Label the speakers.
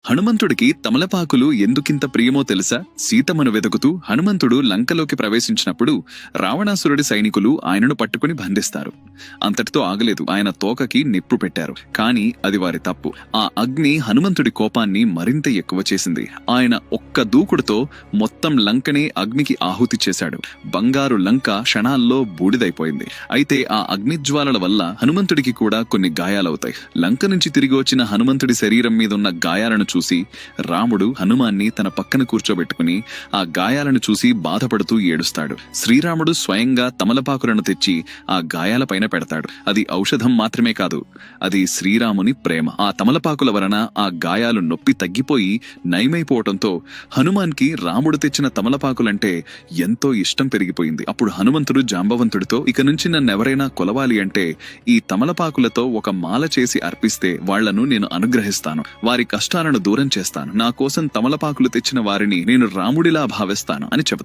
Speaker 1: హనుమంతుడికి తమలపాకులు ఎందుకింత ప్రియమో తెలుసా? సీతమ్మను వెతుకుతూ హనుమంతుడు లంకలోకి ప్రవేశించినప్పుడు రావణాసురుడి సైనికులు ఆయనను పట్టుకుని బంధిస్తారు. అంతటితో ఆగలేదు, ఆయన తోకకి నిప్పు పెట్టారు. కాని అది వారి తప్పు. ఆ అగ్ని హనుమంతుడి కోపాన్ని మరింత ఎక్కువ చేసింది. ఆయన ఒక్క దూకుడుతో మొత్తం లంకనే అగ్నికి ఆహుతి చేశాడు. బంగారు లంక క్షణాల్లో బూడిదైపోయింది. అయితే ఆ అగ్నిజ్వాలల వల్ల హనుమంతుడికి కూడా కొన్ని గాయాలవుతాయి. లంక నుంచి తిరిగి వచ్చిన హనుమంతుడి శరీరం మీదున్న గాయాలను చూసి రాముడు హనుమాన్ని తన పక్కన కూర్చోబెట్టుకుని ఆ గాయాలను చూసి బాధపడుతూ ఏడుస్తాడు. శ్రీరాముడు స్వయంగా తమలపాకులను తెచ్చి ఆ గాయాలపైన పెడతాడు. అది ఔషధం మాత్రమే కాదు, అది శ్రీరాముని ప్రేమ. ఆ తమలపాకుల వలన ఆ గాయాలు నొప్పి తగ్గిపోయి నయమైపోవటంతో హనుమాన్కి రాముడు తెచ్చిన తమలపాకులంటే ఎంతో ఇష్టం పెరిగిపోయింది. అప్పుడు హనుమంతుడు జాంబవంతుడితో, ఇక నుంచి నన్నెవరైనా కొలవాలి అంటే ఈ తమలపాకులతో ఒక మాల చేసి అర్పిస్తే వాళ్లను నేను అనుగ్రహిస్తాను, వారి కష్టాలను దూరం చేస్తాను, నా కోసం తమలపాకులు తెచ్చిన వారిని నేను రాముడిలా భావిస్తాను అని చెబుతాడు.